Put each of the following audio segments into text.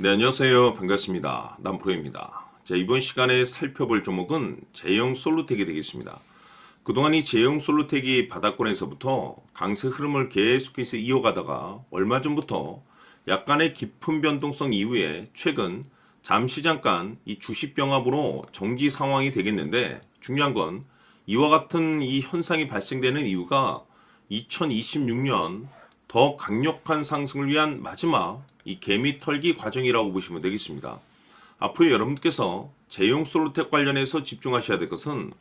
네, 안녕하세요. 반갑습니다. 남프로입니다. 자, 이번 시간에 살펴볼 종목은 제형 솔루텍이 되겠습니다. 그동안 이 제형 솔루텍이 바닥권에서부터 강세 흐름을 계속해서 이어가다가 얼마 전부터 약간의 깊은 변동성 이후에 최근 잠시 잠깐 이 주식 병합으로 정지 상황이 되겠는데, 중요한 건 이와 같은 이 현상이 발생되는 이유가 2026년 더 강력한 상승을 위한 마지막 이 개미 털기 과정이라고 보시면 되겠습니다. 앞으로 여러분께서 제형 솔루텍 관련해서 집중하셔야 될 것은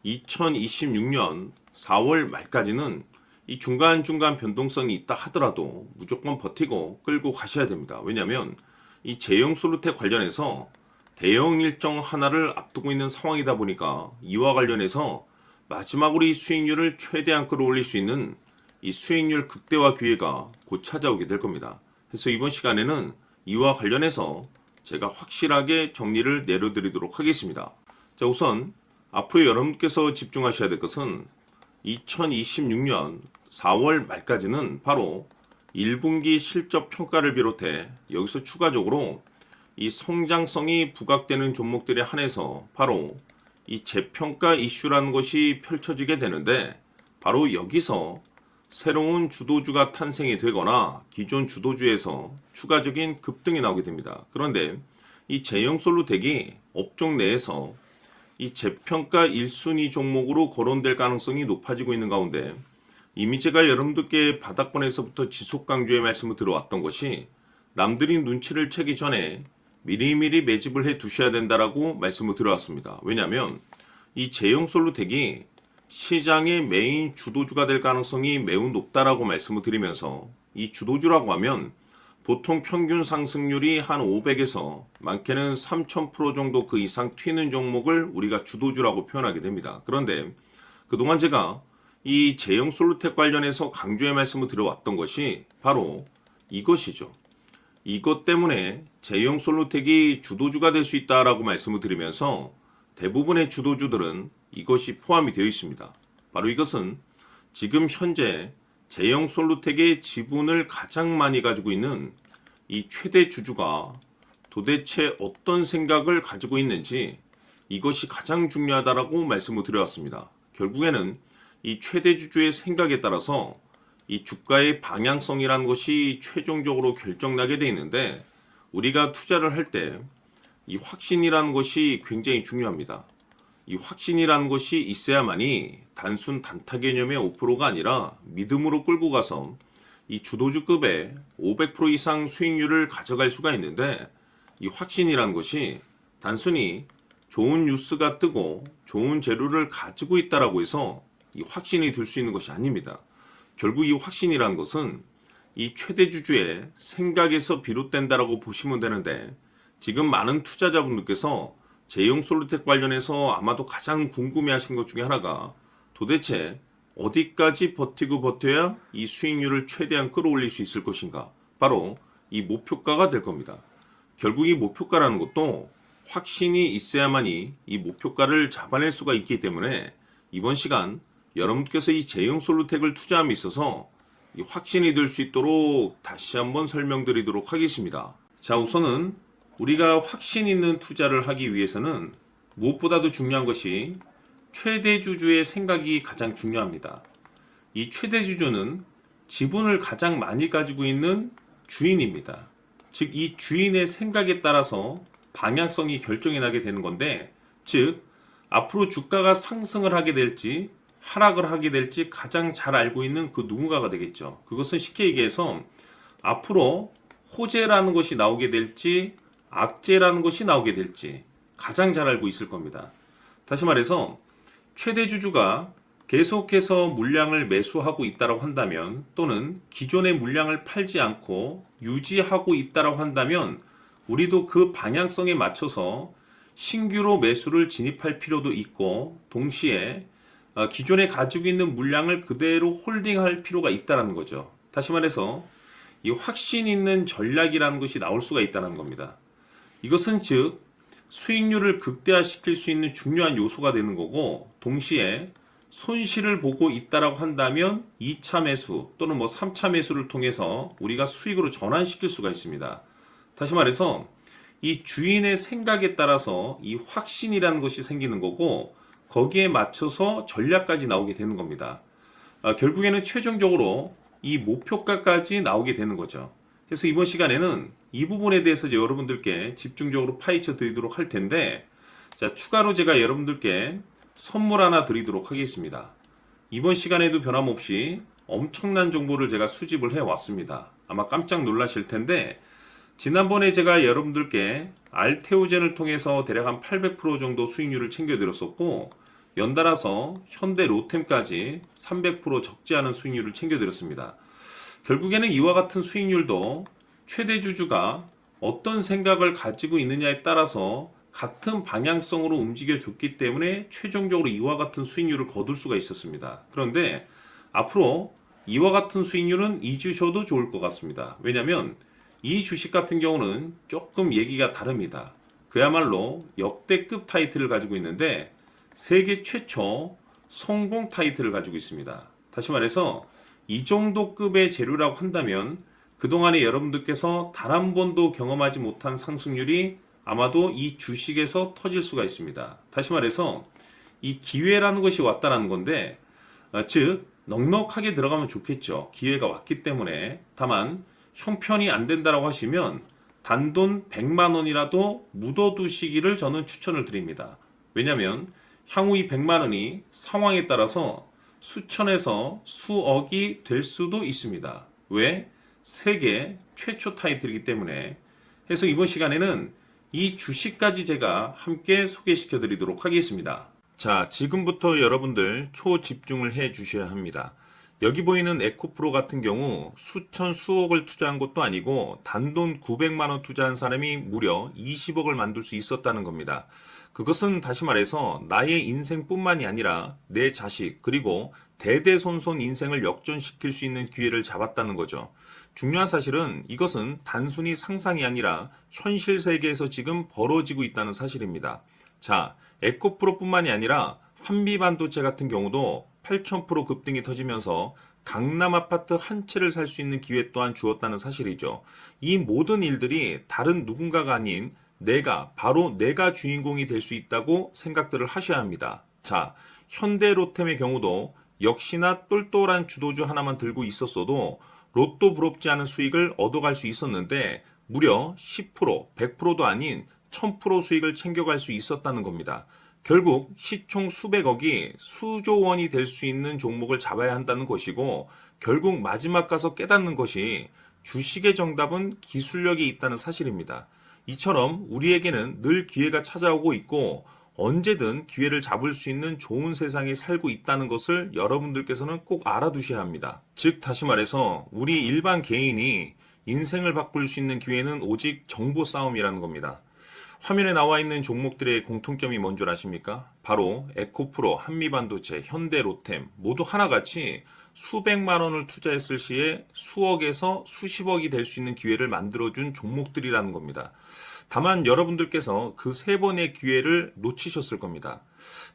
2026년 4월 말까지는 이 중간중간 변동성이 있다 하더라도 무조건 버티고 끌고 가셔야 됩니다. 왜냐하면 이 제형 솔루텍 관련해서 대형 일정 하나를 앞두고 있는 상황이다 보니까 이와 관련해서 마지막으로 이 수익률을 최대한 끌어올릴 수 있는 이 수익률 극대화 기회가 곧 찾아오게 될 겁니다. 그래서 이번 시간에는 이와 관련해서 제가 확실하게 정리를 내려드리도록 하겠습니다. 자, 우선 앞으로 여러분께서 집중하셔야 될 것은 2026년 4월 말까지는 바로 1분기 실적 평가를 비롯해 여기서 추가적으로 이 성장성이 부각되는 종목들에 한해서 바로 이 재평가 이슈라는 것이 펼쳐지게 되는데, 바로 여기서 새로운 주도주가 탄생이 되거나 기존 주도주에서 추가적인 급등이 나오게 됩니다. 그런데 이 제형 솔루텍이 업종 내에서 이 재평가 1순위 종목으로 거론될 가능성이 높아지고 있는 가운데, 이미 제가 여러분들께 바닥권에서부터 지속 강조의 말씀을 들어왔던 것이 남들이 눈치를 채기 전에 미리미리 매집을 해 두셔야 된다라고 말씀을 드려왔습니다. 왜냐하면 이 제형 솔루텍이 시장의 메인 주도주가 될 가능성이 매우 높다라고 말씀을 드리면서, 이 주도주라고 하면 보통 평균 상승률이 한 500에서 많게는 3000% 정도 그 이상 튀는 종목을 우리가 주도주라고 표현하게 됩니다. 그런데 그동안 제가 이 제형 솔루텍 관련해서 강조의 말씀을 드려왔던 것이 바로 이것이죠. 이것 때문에 제형 솔루텍이 주도주가 될 수 있다라고 말씀을 드리면서 대부분의 주도주들은 이것이 포함이 되어 있습니다. 바로 이것은 지금 현재 제형 솔루텍의 지분을 가장 많이 가지고 있는 이 최대 주주가 도대체 어떤 생각을 가지고 있는지, 이것이 가장 중요하다라고 말씀을 드려왔습니다. 결국에는 이 최대 주주의 생각에 따라서 이 주가의 방향성이라는 것이 최종적으로 결정나게 되어 있는데, 우리가 투자를 할 때 이 확신이라는 것이 굉장히 중요합니다. 이 확신이라는 것이 있어야만이 단순 단타 개념의 5%가 아니라 믿음으로 끌고 가서 이 주도주급의 500% 이상 수익률을 가져갈 수가 있는데, 이 확신이라는 것이 단순히 좋은 뉴스가 뜨고 좋은 재료를 가지고 있다라고 해서 이 확신이 들 수 있는 것이 아닙니다. 결국 이 확신이라는 것은 이 최대 주주의 생각에서 비롯된다라고 보시면 되는데, 지금 많은 투자자분들께서 제형 솔루텍 관련해서 아마도 가장 궁금해하시는 것 중에 하나가 도대체 어디까지 버티고 버텨야 이 수익률을 최대한 끌어올릴 수 있을 것인가, 바로 이 목표가가 될 겁니다. 결국 이 목표가라는 것도 확신이 있어야만이 이 목표가를 잡아낼 수가 있기 때문에 이번 시간 여러분께서 이 제형 솔루텍을 투자함에 있어서 이 확신이 들 수 있도록 다시 한번 설명드리도록 하겠습니다. 자, 우선은 우리가 확신 있는 투자를 하기 위해서는 무엇보다도 중요한 것이 최대 주주의 생각이 가장 중요합니다. 이 최대 주주는 지분을 가장 많이 가지고 있는 주인입니다. 즉, 이 주인의 생각에 따라서 방향성이 결정이 나게 되는 건데, 즉 앞으로 주가가 상승을 하게 될지 하락을 하게 될지 가장 잘 알고 있는 그 누군가가 되겠죠. 그것은 쉽게 얘기해서 앞으로 호재라는 것이 나오게 될지 악재라는 것이 나오게 될지 가장 잘 알고 있을 겁니다. 다시 말해서 최대 주주가 계속해서 물량을 매수하고 있다고 한다면, 또는 기존의 물량을 팔지 않고 유지하고 있다고 한다면, 우리도 그 방향성에 맞춰서 신규로 매수를 진입할 필요도 있고, 동시에 기존에 가지고 있는 물량을 그대로 홀딩할 필요가 있다는 거죠. 다시 말해서 이 확신 있는 전략이라는 것이 나올 수가 있다는 겁니다. 이것은 즉 수익률을 극대화시킬 수 있는 중요한 요소가 되는 거고, 동시에 손실을 보고 있다라고 한다면 2차 매수 또는 3차 매수를 통해서 우리가 수익으로 전환시킬 수가 있습니다. 다시 말해서 이 주인의 생각에 따라서 이 확신이라는 것이 생기는 거고 거기에 맞춰서 전략까지 나오게 되는 겁니다. 결국에는 최종적으로 이 목표가까지 나오게 되는 거죠. 그래서 이번 시간에는 이 부분에 대해서 이제 여러분들께 집중적으로 파헤쳐 드리도록 할 텐데, 자, 추가로 제가 여러분들께 선물 하나 드리도록 하겠습니다. 이번 시간에도 변함없이 엄청난 정보를 제가 수집을 해 왔습니다. 아마 깜짝 놀라실 텐데, 지난번에 제가 여러분들께 알테오젠을 통해서 대략 한 800% 정도 수익률을 챙겨드렸었고, 연달아서 현대 로템까지 300% 적지 않은 수익률을 챙겨드렸습니다. 결국에는 이와 같은 수익률도 최대 주주가 어떤 생각을 가지고 있느냐에 따라서 같은 방향성으로 움직여 줬기 때문에 최종적으로 이와 같은 수익률을 거둘 수가 있었습니다. 그런데 앞으로 이와 같은 수익률은 잊으셔도 좋을 것 같습니다. 왜냐하면 이 주식 같은 경우는 조금 얘기가 다릅니다. 그야말로 역대급 타이틀을 가지고 있는데 세계 최초 성공 타이틀을 가지고 있습니다. 다시 말해서 이 정도 급의 재료라고 한다면 그동안에 여러분들께서 단 한 번도 경험하지 못한 상승률이 아마도 이 주식에서 터질 수가 있습니다. 다시 말해서 이 기회라는 것이 왔다는 건데, 즉 넉넉하게 들어가면 좋겠죠. 기회가 왔기 때문에. 다만 형편이 안 된다라고 하시면 단돈 100만 원이라도 묻어두시기를 저는 추천을 드립니다. 왜냐하면 향후 이 100만 원이 상황에 따라서 수천에서 수억이 될 수도 있습니다. 왜? 세계 최초 타이틀이기 때문에. 해서 이번 시간에는 이 주식까지 제가 함께 소개시켜 드리도록 하겠습니다. 자, 지금부터 여러분들 초집중을 해 주셔야 합니다. 여기 보이는 에코프로 같은 경우 수천 수억을 투자한 것도 아니고 단돈 900만 원 투자한 사람이 무려 20억을 만들 수 있었다는 겁니다. 그것은 다시 말해서 나의 인생뿐만이 아니라 내 자식 그리고 대대손손 인생을 역전시킬 수 있는 기회를 잡았다는 거죠. 중요한 사실은 이것은 단순히 상상이 아니라 현실 세계에서 지금 벌어지고 있다는 사실입니다. 자, 에코프로뿐만이 아니라 한미반도체 같은 경우도 8,000% 급등이 터지면서 강남 아파트 한 채를 살 수 있는 기회 또한 주었다는 사실이죠. 이 모든 일들이 다른 누군가가 아닌 바로 내가 주인공이 될 수 있다고 생각들을 하셔야 합니다. 자, 현대로템의 경우도 역시나 똘똘한 주도주 하나만 들고 있었어도 로또 부럽지 않은 수익을 얻어갈 수 있었는데 무려 10%, 100%도 아닌 1000% 수익을 챙겨갈 수 있었다는 겁니다. 결국 시총 수백억이 수조 원이 될 수 있는 종목을 잡아야 한다는 것이고 결국 마지막 가서 깨닫는 것이 주식의 정답은 기술력이 있다는 사실입니다. 이처럼 우리에게는 늘 기회가 찾아오고 있고 언제든 기회를 잡을 수 있는 좋은 세상에 살고 있다는 것을 여러분들께서는 꼭 알아두셔야 합니다. 즉 다시 말해서 우리 일반 개인이 인생을 바꿀 수 있는 기회는 오직 정보 싸움이라는 겁니다. 화면에 나와 있는 종목들의 공통점이 뭔 줄 아십니까? 바로 에코프로, 한미반도체, 현대로템 모두 하나같이 수백만 원을 투자했을 시에 수억에서 수십억이 될 수 있는 기회를 만들어준 종목들이라는 겁니다. 다만 여러분들께서 그 세 번의 기회를 놓치셨을 겁니다.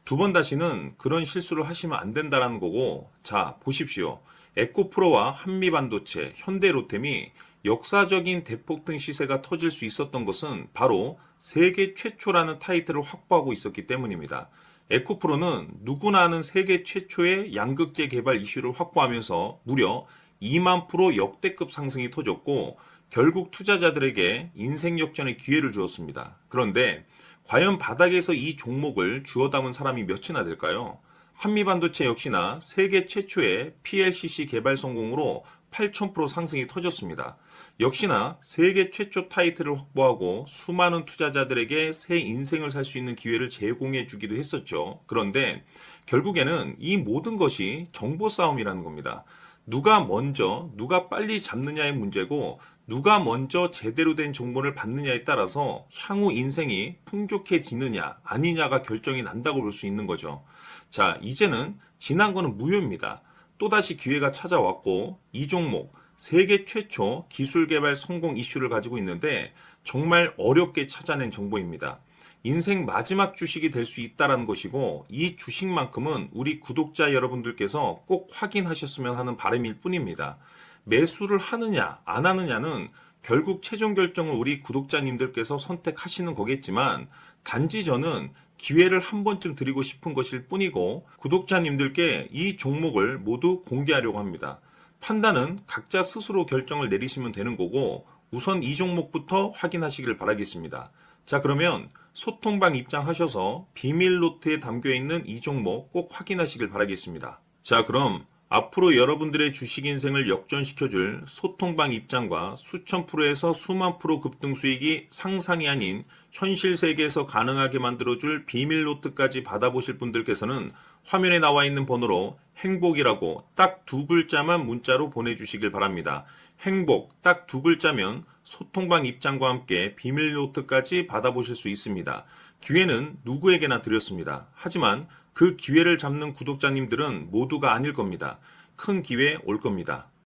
두 번 다시는 그런 실수를 하시면 안 된다는 거고, 자, 보십시오. 에코프로와 한미반도체, 현대로템이 역사적인 대폭등 시세가 터질 수 있었던 것은 바로 세계 최초라는 타이틀을 확보하고 있었기 때문입니다. 에코프로는 누구나 아는 세계 최초의 양극재 개발 이슈를 확보하면서 무려 2만 프로 역대급 상승이 터졌고 결국 투자자들에게 인생 역전의 기회를 주었습니다. 그런데 과연 바닥에서 이 종목을 주워 담은 사람이 몇이나 될까요? 한미반도체 역시나 세계 최초의 PLCC 개발 성공으로 8,000% 상승이 터졌습니다. 역시나 세계 최초 타이틀을 확보하고 수많은 투자자들에게 새 인생을 살 수 있는 기회를 제공해 주기도 했었죠. 그런데 결국에는 이 모든 것이 정보 싸움이라는 겁니다. 누가 먼저, 누가 빨리 잡느냐의 문제고 누가 먼저 제대로 된 정보를 받느냐에 따라서 향후 인생이 풍족해지느냐 아니냐가 결정이 난다고 볼 수 있는 거죠. 자, 이제는 지난 거는 무효입니다. 또다시 기회가 찾아왔고 이 종목 세계 최초 기술 개발 성공 이슈를 가지고 있는데 정말 어렵게 찾아낸 정보입니다. 인생 마지막 주식이 될 수 있다는 것이고 이 주식만큼은 우리 구독자 여러분들께서 꼭 확인하셨으면 하는 바람일 뿐입니다. 매수를 하느냐 안 하느냐는 결국 최종 결정은 우리 구독자님들께서 선택하시는 거겠지만 단지 저는 기회를 한 번쯤 드리고 싶은 것일 뿐이고 구독자님들께 이 종목을 모두 공개하려고 합니다. 판단은 각자 스스로 결정을 내리시면 되는 거고 우선 이 종목부터 확인하시길 바라겠습니다. 자, 그러면 소통방 입장하셔서 비밀 노트에 담겨 있는 이 종목 꼭 확인하시길 바라겠습니다. 자, 그럼 앞으로 여러분들의 주식 인생을 역전시켜줄 소통방 입장과 수천 프로에서 수만 프로 급등 수익이 상상이 아닌 현실 세계에서 가능하게 만들어줄 비밀 노트까지 받아보실 분들께서는 화면에 나와 있는 번호로 행복이라고 딱 두 글자만 문자로 보내주시길 바랍니다. 행복 딱 두 글자면 소통방 입장과 함께 비밀 노트까지 받아보실 수 있습니다. 기회는 누구에게나 드렸습니다. 하지만 그 기회를 잡는 구독자님들은 모두가 아닐 겁니다. 큰 기회 올 겁니다.